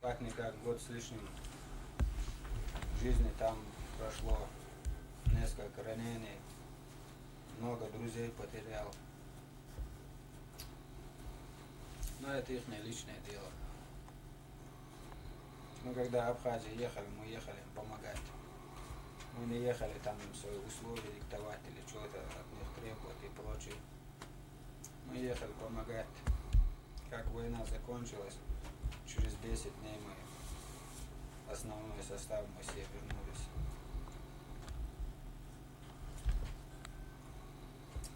Как-никак год с лишним жизни там прошло, несколько ранений, много друзей потерял. Но это их личное дело. Мы когда в Абхазию ехали, мы ехали помогать. Мы не ехали там им свои условия диктовать или что-то от них требовать и прочее. Мы ехали помогать. Как война закончилась, через 10 дней мы, основной состав, мы все вернулись.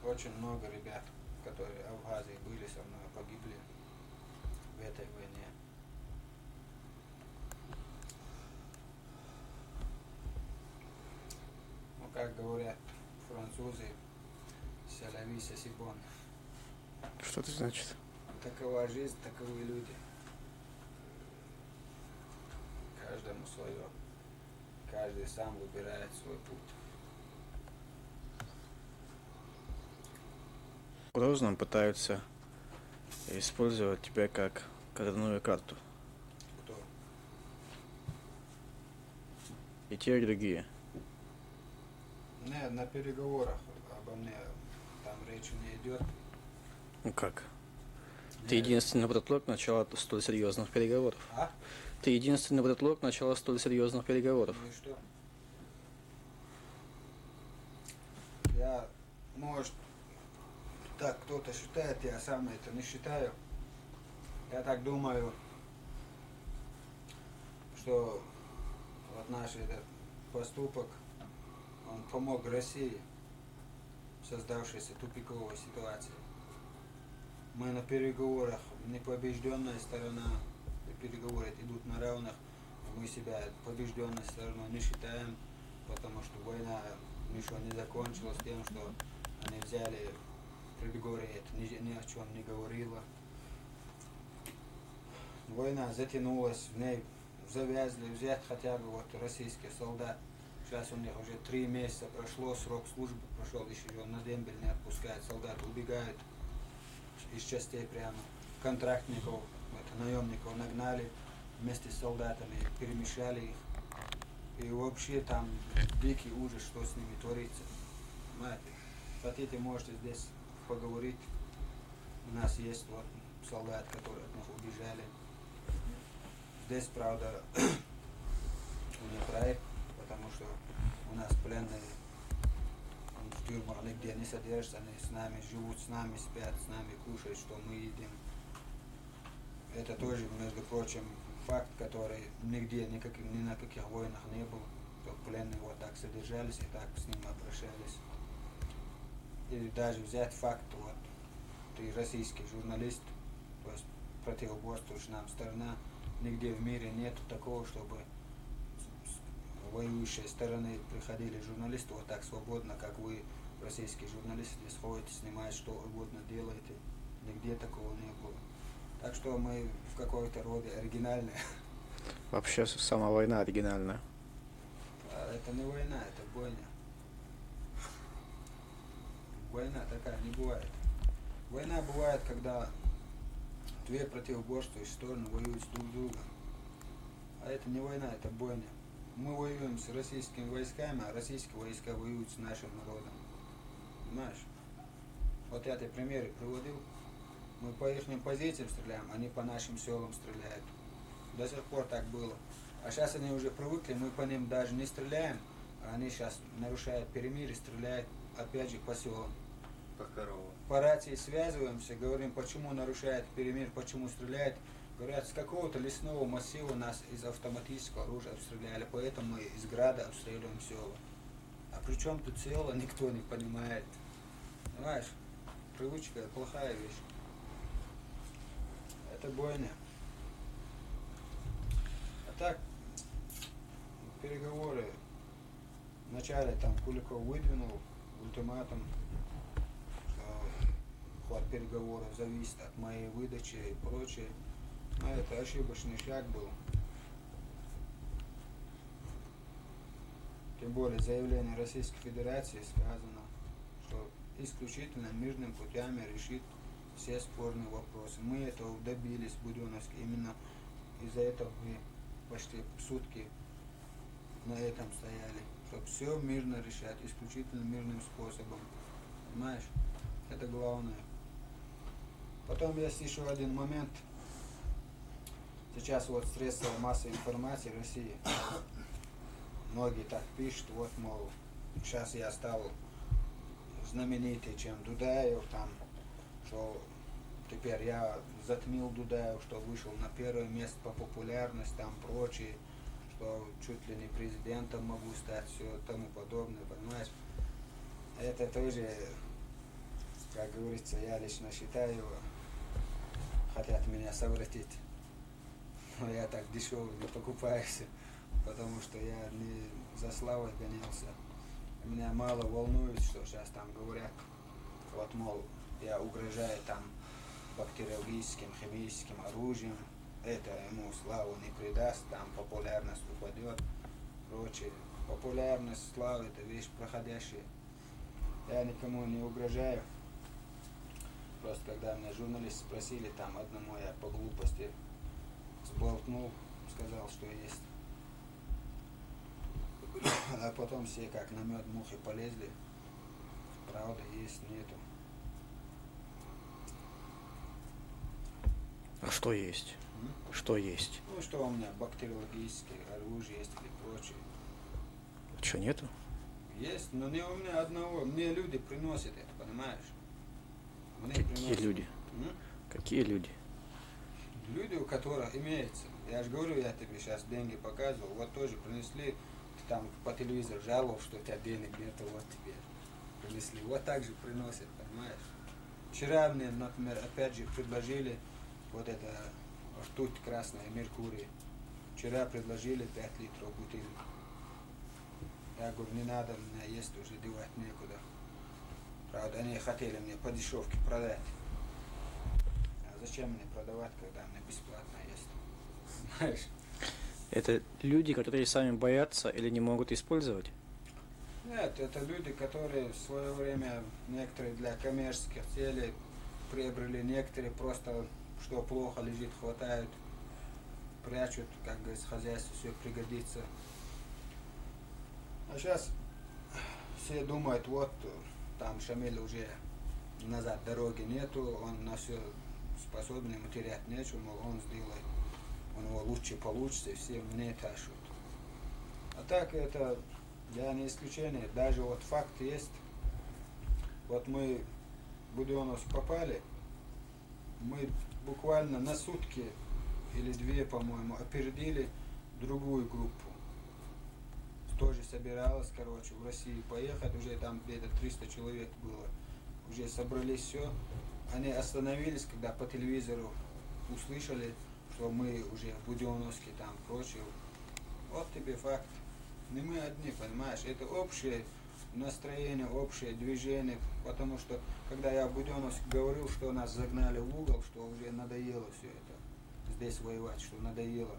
Очень много ребят, которые в Абхазии были со мной, погибли в этой войне. Ну, как говорят французы, c'est la vie, c'est si bon. Что это значит? Такова жизнь, таковы люди. Каждому свое. Каждый сам выбирает свой путь. В Грозном пытаются использовать тебя как козырную карту. Кто? И те, и другие. Не, на переговорах обо мне там речи не идет. Ну как? Ты единственный предлог начала столь серьезных переговоров. А? Ты единственный предлог начала столь серьезных переговоров. Ну и что? Я, может, так кто-то считает, я сам это не считаю. Я так думаю, что вот наш этот поступок, он помог России в создавшейся тупиковой ситуации. Мы на переговорах, непобежденная сторона, переговоры идут на равных, мы себя побежденной стороной не считаем, потому что война ничего не закончилась тем, что они взяли предгорье, это ни о чем не говорило. Война затянулась, в ней завязли, взять хотя бы вот российских солдат. Сейчас у них уже 3 месяца прошло, срок службы прошел, еще на дембель не отпускают, солдаты убегают из частей прямо. Контрактников, это, наемников нагнали, вместе с солдатами перемешали их. И вообще там дикий ужас, что с ними творится. Понимаете? Хотите, можете здесь поговорить. У нас есть вот солдат, которые от них убежали. Здесь, правда, не проект, потому что у нас пленные в тюрьмах нигде не содержатся, они с нами живут, с нами спят, с нами кушают, что мы едим. Это тоже, между прочим, факт, который нигде, ни на каких войнах не был. То пленные вот так содержались и так с ним обращались. И даже взять факт, вот, ты российский журналист, то есть противоборствуешь нам сторона, нигде в мире нет такого, чтобы с воюющей стороны приходили журналисты вот так свободно, как вы, российские журналисты, здесь ходите, снимаете, что угодно делаете. Нигде такого не было. Так что мы в какой-то роде оригинальные. Вообще сама война оригинальная. Это не война, это бойня. Война такая не бывает. Война бывает, когда две противоборствующие стороны воюют с друг другом. А это не война, это бойня. Мы воюем с российскими войсками, а российские войска воюют с нашим народом. Понимаешь? Вот я тебе примеры приводил. Мы по их позициям стреляем, они по нашим селам стреляют. До сих пор так было. А сейчас они уже привыкли, мы по ним даже не стреляем, а они сейчас нарушают перемирие, стреляют опять же по селам. По коровам. По рации связываемся, говорим, почему нарушает перемирие, почему стреляет. Говорят, с какого-то лесного массива нас из автоматического оружия обстреляли, поэтому мы из града обстреливаем села. А при чем тут села, никто не понимает. Понимаешь? Привычка – плохая вещь. Это бойня. А так, переговоры. Вначале там Куликов выдвинул ультиматум, что ход переговоров зависит от моей выдачи и прочее. Но это ошибочный шаг был. Тем более в заявлении Российской Федерации сказано, что исключительно мирными путями решит все спорные вопросы. Мы этого добились в Буденновске именно из из-за этого мы почти сутки на этом стояли, чтобы все мирно решать, исключительно мирным способом. Понимаешь? Это главное. Потом есть еще один момент. Сейчас вот средства массовой информации России, многие так пишут, вот, мол, сейчас я стал знаменитый, чем Дудаев, там, что теперь я затмил Дудаев, что вышел на первое место по популярности, там, прочее, что чуть ли не президентом могу стать, все тому подобное, понимаешь? Это тоже, как говорится, я лично считаю, хотят меня совратить. Но я так дешево не покупаюсь, потому что я не за славой гонялся. Меня мало волнует, что сейчас там говорят, вот, мол, я угрожаю там бактериологическим, химическим оружием, это ему славу не придаст, там популярность упадет, прочее. Популярность, слава — это вещь проходящая. Я никому не угрожаю. Просто когда меня журналисты спросили, там одному я по глупости сболтнул, сказал, что есть. А потом все как на мед мухи полезли. Правда есть, нету. А что есть? Что есть? Ну что у меня бактериологические оружие есть или прочее. Что, нету? Есть, но не у меня одного. Мне люди приносят это, понимаешь? Мне Какие приносят. люди? Какие люди? Люди, у которых имеется. Я же говорю, я тебе сейчас деньги показывал, вот тоже принесли, ты там по телевизору жаловал, что у тебя денег нету, вот тебе принесли. Вот так же приносят, понимаешь? Вчера мне, например, опять же предложили вот это ртуть красная, Меркурий. Вчера предложили 5 литров бутылки. Я говорю, не надо, у меня есть уже, девать некуда. Правда, они хотели мне по дешевке продать. А зачем мне продавать, когда мне бесплатно есть? Понимаешь? Это люди, которые сами боятся или не могут использовать? Нет, это люди, которые в свое время, некоторые для коммерческих целей приобрели, некоторые просто, что плохо лежит, хватают, прячут, как говорится, хозяйство все пригодится. А сейчас все думают, вот там Шамиль уже назад дороги нету, он на все способен, ему терять нечего, мол, он сделает, у него лучше получится, и все мне тащут. А так это, я не исключение, даже вот факт есть, вот мы в Буденновск попали, мы буквально на сутки или 2, по-моему, опередили другую группу. Тоже собиралась, короче, в Россию поехать, уже там где-то 300 человек было. Уже собрались все. Они остановились, когда по телевизору услышали, что мы уже в Буденновске, там, прочее. Вот тебе факт. Не мы одни, понимаешь, это общее настроение, общее движение, потому что, когда я в Буденновске говорил, что нас загнали в угол, что уже надоело все это, здесь воевать, что надоело.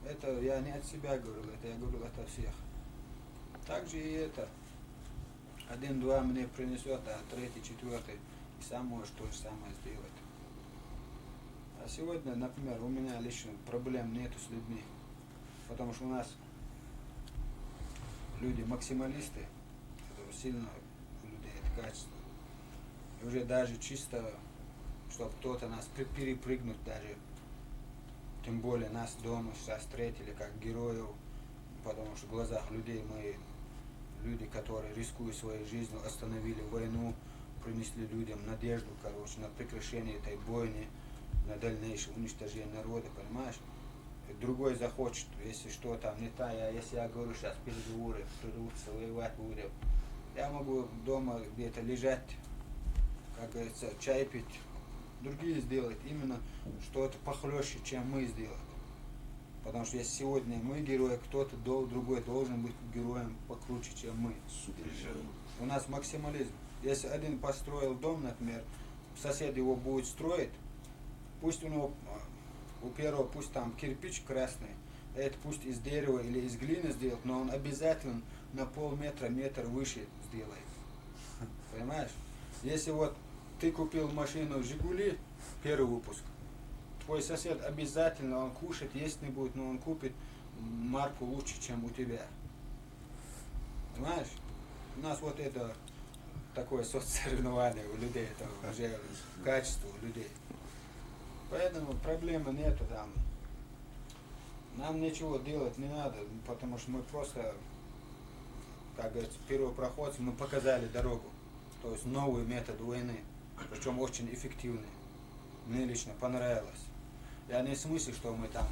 Это я не от себя говорил, это я говорил от всех. Так же и это. 1-2 мне принесет, а 3-й, 4-й и сам можешь то же самое сделать. А сегодня, например, у меня лично проблем нету с людьми. Потому что у нас люди максималисты, это сильно у людей это качество. И уже даже чисто, чтобы кто-то нас перепрыгнуть даже, тем более нас дома сейчас встретили как героев, потому что в глазах людей мы люди, которые, рискуя своей жизнью, остановили войну, принесли людям надежду, короче, на прекращение этой бойни, на дальнейшее уничтожение народа, понимаешь? Другой захочет, если что там не так, если я говорю сейчас переговоры, придутся, воевать будем, я могу дома где-то лежать, как говорится, чай пить, другие сделать именно что-то похлеще, чем мы сделать. Потому что если сегодня мы герои, кто-то другой должен быть героем покруче, чем мы. У нас максимализм. Если один построил дом, например, сосед его будет строить, пусть у него, у первого пусть там кирпич красный, это пусть из дерева или из глины сделает, но он обязательно на полметра, метр выше сделает. Понимаешь? Если вот ты купил машину «Жигули», первый выпуск, твой сосед обязательно, он кушает, есть не будет, но он купит марку лучше, чем у тебя. Понимаешь? У нас вот это такое соцсоревнование у людей, это уже качество у людей. Поэтому проблемы нету там. Нам ничего делать не надо, потому что мы просто, как говорится, первопроходцы, мы показали дорогу. То есть новый метод войны, причем очень эффективный. Мне лично понравилось. Я не в смысле, что мы там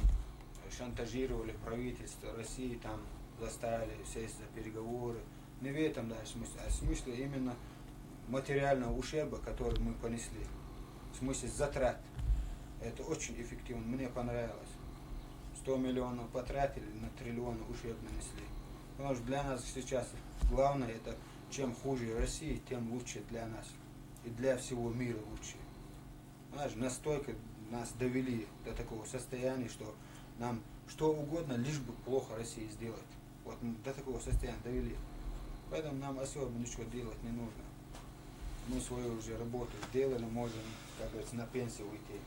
шантажировали правительство России, там заставили сесть за переговоры. Не в этом даже смысле, а в смысле именно материального ущерба, который мы понесли. В смысле затрат. Это очень эффективно, мне понравилось. 100 миллионов потратили, на триллион ущерб нанесли. Потому что для нас сейчас главное, это чем хуже России, тем лучше для нас. И для всего мира лучше. Знаешь, настолько нас довели до такого состояния, что нам что угодно, лишь бы плохо России сделать. Вот до такого состояния довели. Поэтому нам особо ничего делать не нужно. Мы свою уже работу сделали, можем, как говорится, на пенсию уйти.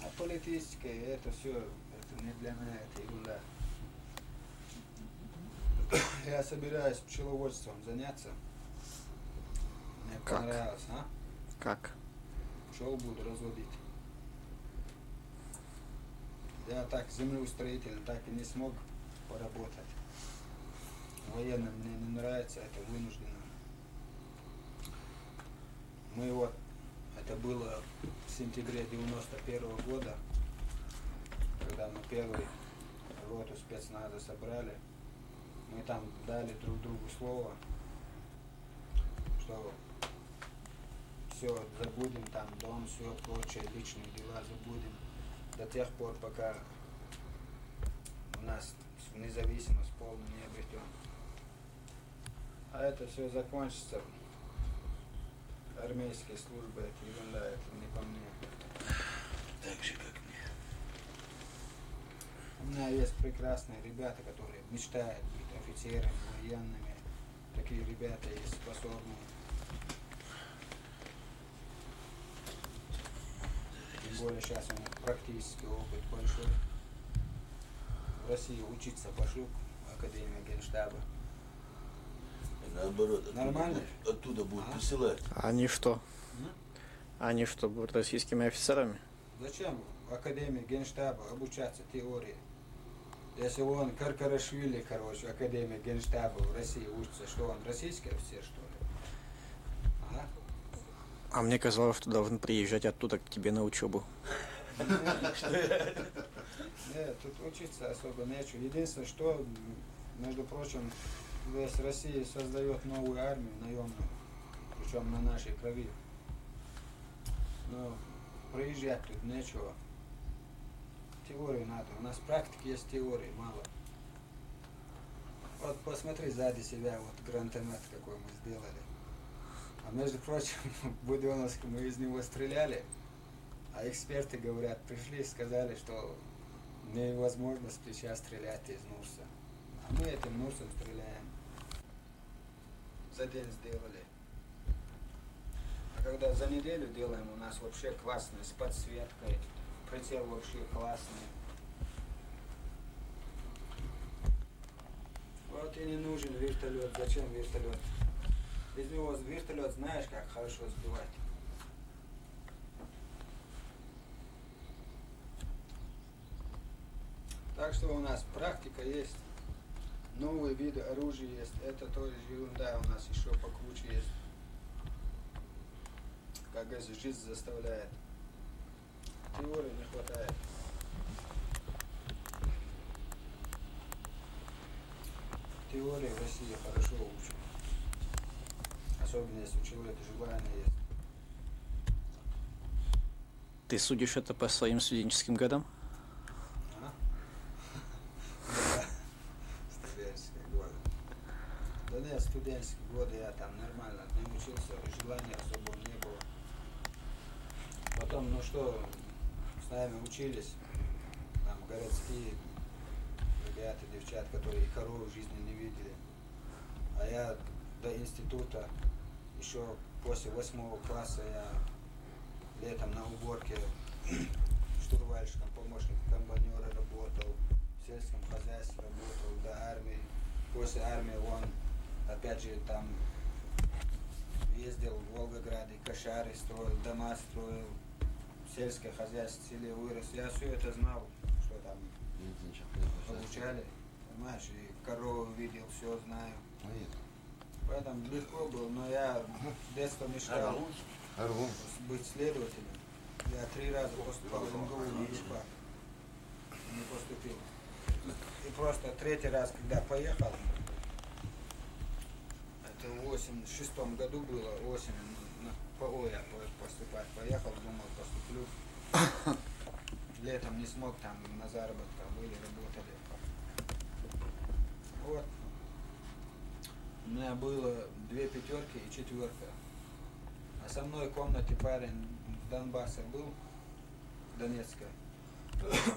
А политическое, это все, это не для меня, это ерунда. Я собираюсь пчеловодством заняться. Мне Как? понравилось, а? Как? Пчел буду разводить. Я так землеустроителем так и не смог поработать. Военным мне не нравится, это вынужденно. Мы вот, это было в сентябре 91 года, когда мы первый роту спецназа собрали. Мы там дали друг другу слово, что все забудем, там дом, все прочее, личные дела забудем до тех пор, пока у нас независимость полная не обретем. А это все закончится. Армейские службы, это ерунда, это не по мне. Так же, как мне. У меня есть прекрасные ребята, которые мечтают быть офицерами, военными. Такие ребята есть способные. Тем более сейчас у них практический опыт большой. В России учиться пошел в Академию Генштаба. Наоборот, Нормально? Оттуда будут посылать. Они что? Они что, будут российскими офицерами? Зачем в Академии Генштаба обучаться теории? Если он Каркарашвили, короче, в Академии Генштаба в России учится, что он российский офицер, что ли? А? А мне казалось, что должен приезжать оттуда к тебе на учебу. Нет, тут учиться особо нечего. Единственное, что, между прочим, весь Россия создает новую армию наемную, причем на нашей крови. Но проезжать тут нечего. Теорию надо. У нас практики есть, теории мало. Вот посмотри сзади себя, вот гранатомет какой мы сделали. А между прочим, в Буденновске мы из него стреляли, а эксперты говорят, пришли и сказали, что невозможно с плеча стрелять из Нурса. А мы этим Нурсом стреляем. За день сделали. А когда за неделю делаем, у нас вообще классный, с подсветкой, прицел вообще классный. Вот и не нужен вертолет. Зачем вертолет? Без него вертолет знаешь, как хорошо сбивать. Так что у нас практика есть, новые виды оружия есть, это тоже ерунда, у нас еще покруче есть. Как говорится, жизнь заставляет. Теории не хватает. Теории в России хорошо учат. Особенно если у человека желание есть. Ты судишь это по своим студенческим годам? А? Да. Студенческие годы. Да нет, студенческие годы я там нормально не учился, желания особо не было. Потом, ну что, с нами учились, там городские ребята, девчат, которые корову в жизни не видели. А я до института еще после 8 класса я летом на уборке штурвальщиком, помощником комбайнера работал, в сельском хозяйстве работал до армии. После армии он опять же там ездил в Волгограде, кошары строил, дома строил, сельское хозяйство в селе вырос. Я все это знал, что там получали, понимаешь, и корову видел, все знаю. Поэтому легко было, но я с детства мечтал быть следователем. Я 3 раза поступал в МГУ, не поступил. И просто 3-й раз, когда поехал, это в 86 году было, осенью, на ПО я поступать поехал, думал, поступлю. Летом не смог, там на заработках были, работали. Вот. У меня было 2 пятерки и 4. А со мной в комнате парень с Донбасса был, Донецка.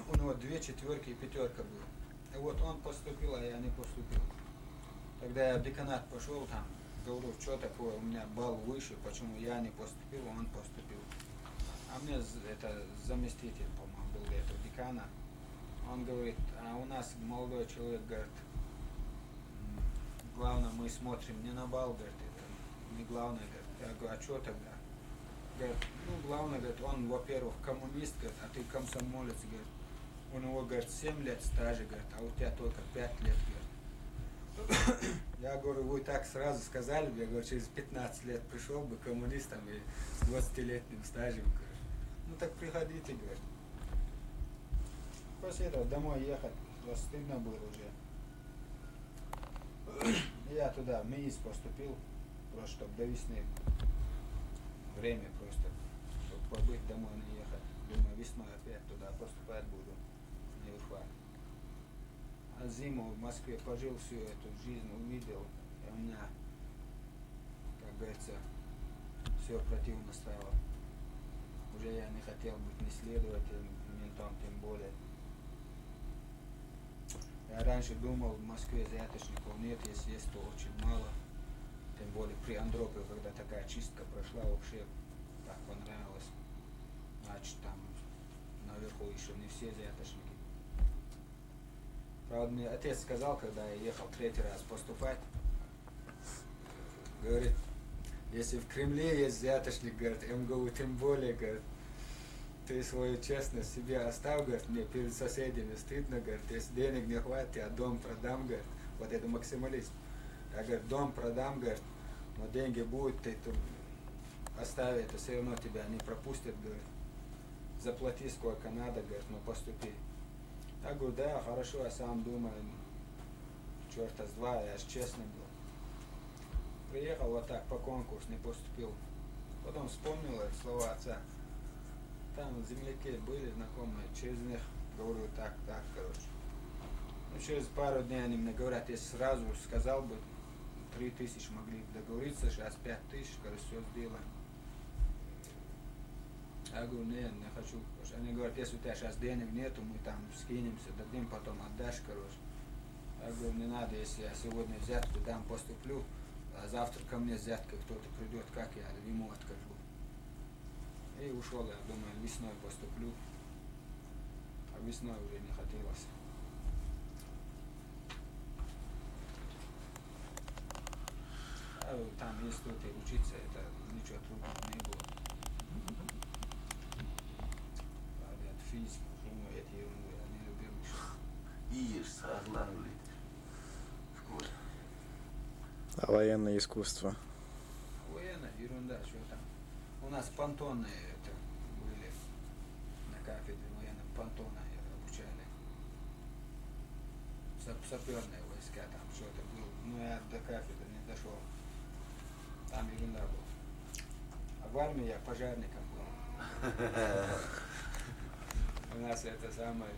У него 2 четверки и 5 было. И вот он поступил, а я не поступил. Тогда я в деканат пошел, там, говорю, что такое, у меня балл выше, почему я не поступил, он поступил. А мне это заместитель, по-моему, был этого декана. Он говорит, а у нас молодой человек, говорит, главное, мы смотрим не на балл, говорит, это не главное, говорит. Я говорю, а что тогда? Говорит, ну, главное, говорит, он, во-первых, коммунист, говорит, а ты комсомолец, говорит. У него, говорит, 7 лет стажа, говорит, а у тебя только 5 лет, говорит. Я говорю, вы так сразу сказали, я говорю, через 15 лет пришел бы коммунистом и с 20-летним стажем, говорю. Ну так приходите, говорит. После этого домой ехать, стыдно было уже. Я туда, в МИИС поступил, просто чтобы до весны. Время просто, чтобы побыть, домой не ехать. Думаю, весной опять туда поступать буду, не Уфа. А зиму в Москве пожил, всю эту жизнь увидел, и у меня, как говорится, все противно стало. Уже я не хотел быть ни следователем, ни ментом, тем более. Я раньше думал, в Москве взяточников нет, если есть, то очень мало. Тем более при Андропове, когда такая чистка прошла, вообще так понравилось. Значит, там наверху еще не все взяточники. Правда, мне отец сказал, когда я ехал 3-й раз поступать, говорит, если в Кремле есть взяточник, говорит, МГУ тем более, говорит, ты свою честность себе оставь, говорит, мне перед соседями стыдно, говорит, если денег не хватит, я дом продам, говорит, вот это максималист. Я, говорит, дом продам, говорит, но деньги будут, ты тут оставь это, все равно тебя не пропустят, говорит. Заплати сколько надо, говорит, но поступи. Я говорю, да, хорошо, я сам думаю, черта с два, я же честный был. Приехал вот так по конкурсу, не поступил. Потом вспомнил эти слова отца. Там земляки были знакомые, через них говорю так, короче. Ну, через пару дней они мне говорят, если сразу сказал бы, 3000 могли бы договориться, сейчас 5000, говорю, все сделаем. Я говорю, не хочу. Они говорят, если у тебя сейчас денег нету, мы там скинемся, дадим, потом отдашь, короче. Я говорю, не надо, если я сегодня взятку дам, поступлю, а завтра ко мне взятка кто-то придет, как я ему откажу. И ушел, я думаю, весной поступлю. А весной уже не хотелось. А там, если тут и учиться, это ничего трудного не было. От физики, химию, эти ерунду я не любил еще. Ешь, согласен ли в школе? А военное искусство? Военная ерунда, что там. У нас понтонные это были на кафедре военном, понтоны обучали. Саперные войска там что-то было. Но я до кафедры не дошел. Там ерунда была. А в армии я пожарником был. У нас это самое.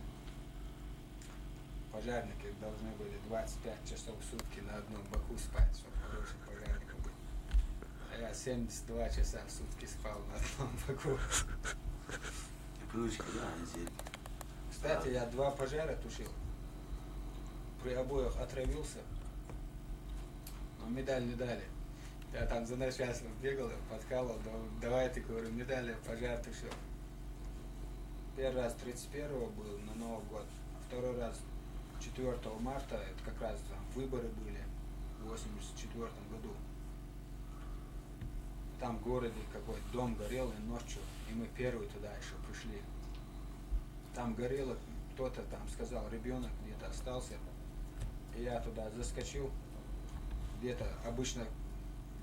Пожарники должны были 25 часов в сутки на одном боку спать, чтобы хороший пожарник был. А я 72 часа в сутки спал на одном боку. Привычка, да, здесь. Кстати, я 2 пожара тушил. При обоих отравился, но медаль не дали. Я там за начальством бегал, подкалывал, давай, ты, говорю, медали, пожар, ты все. Первый раз 31-го был на Новый год, а второй раз 4 марта, это как раз там выборы были в 84 году. Там в городе какой-то дом горел и ночью, и мы первые туда еще пришли. Там горело, кто-то там сказал, ребенок где-то остался. И я туда заскочил, где-то обычно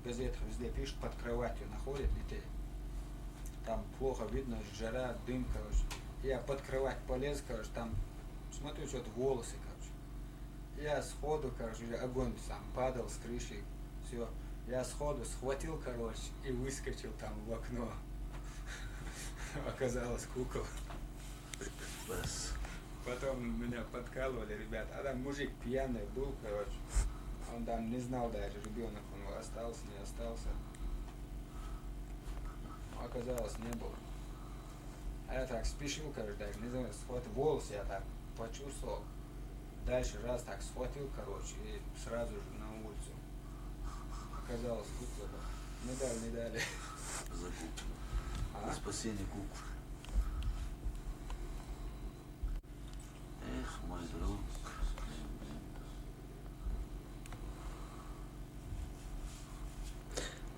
в газетах везде пишут, под кроватью находят детей. Там плохо видно, жара, дым, короче. Я под кровать полез, короче, там смотрю, что-то волосы, короче. Я сходу, короче, огонь сам падал с крыши, все. Я сходу схватил, короче, и выскочил там в окно. Оказалось кукол. Бас. Потом меня подкалывали ребята, а там мужик пьяный был, короче. Он там не знал даже, ребенок он остался, не остался. Оказалось, не было. А я так спешил, короче, даже не знаю, схватил волосы, я так почувствовал. Дальше раз так схватил, короче, и сразу же на улицу. Оказалось, кукла была. Медаль не дали. За куклу. А? За спасение куклы. Эх, мой друг.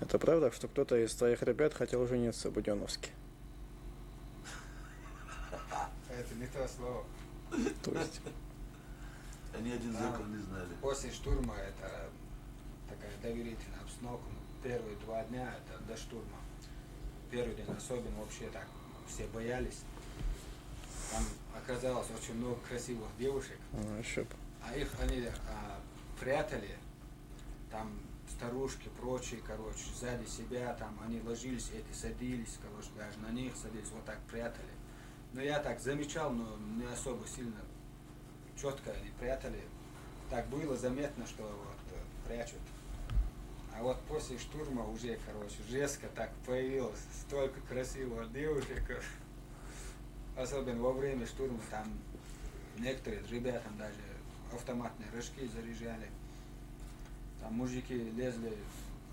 Это правда, что кто-то из твоих ребят хотел жениться в Буденновске? Это не то слово. То есть, Они один Да. зеркало не знали. После штурма это такая доверительная обстановка. Первые 2 дня это до штурма. Первый день особенно вообще так все боялись. Там оказалось очень много красивых девушек, ну, еще бы. а их они прятали. Там старушки, прочие, короче, сзади себя, там они ложились, эти садились, короче, даже на них садились, вот так прятали. Но я так замечал, но не особо сильно четко они прятали. Так было заметно, что вот прячут. А вот после штурма уже, короче, резко так появилось столько красивых девушек. Особенно во время штурма там некоторые ребятам даже автоматные рожки заряжали. Там мужики лезли,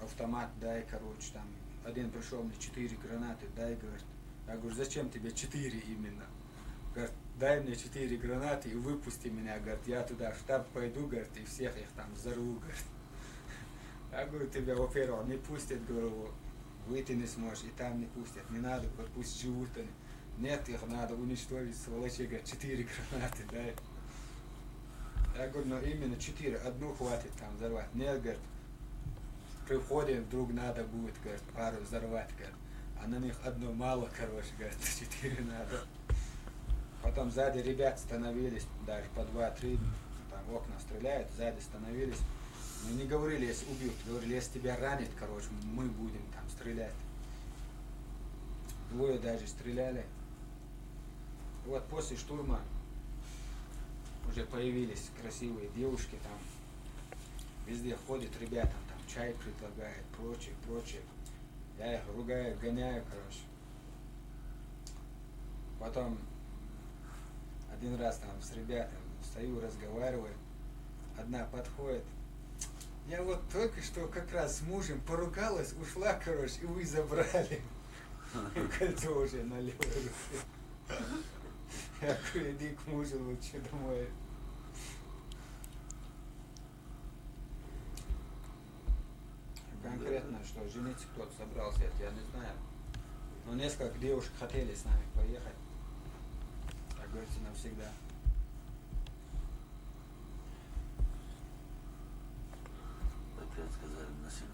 автомат дай, короче, там один пришел мне 4 гранаты, дай, говорит. Я говорю, зачем тебе 4 именно? Говорит, дай мне 4 гранаты и выпусти меня, говорит, я туда в штаб пойду, говорит, и всех их там взорву, говорит. Я говорю, тебя, во-первых, не пустят, говорю, выйти не сможешь, и там не пустят, не надо, говорит, пусть живут они. Нет, их надо уничтожить, сволочи, говорит, 4 гранаты, дай. Я говорю, ну именно 4, одну хватит там взорвать. Нет, говорит, при входе вдруг надо будет, говорит, пару взорвать, говорит. А на них одно мало, короче, говорит, 4 надо. Потом сзади ребят становились, даже по 2-3, там в окна стреляют, сзади становились. Но не говорили, если убьют, говорили, если тебя ранит, короче, мы будем там стрелять. 2 даже стреляли. Вот после штурма уже появились красивые девушки там. Везде ходят ребята, там чай предлагают, прочее, прочее. Я их ругаю, гоняю, короче. Потом один раз там с ребятами стою, разговариваю. Одна подходит. Я вот только что как раз с мужем поругалась, ушла, короче, и вы забрали. И кольцо уже на левой руке. Я говорю, иди к мужу лучше домой. Конкретно, что жениться кто-то собрался, это я не знаю. Но несколько девушек хотели с нами поехать. Как говорится, навсегда. Опять сказали насильно.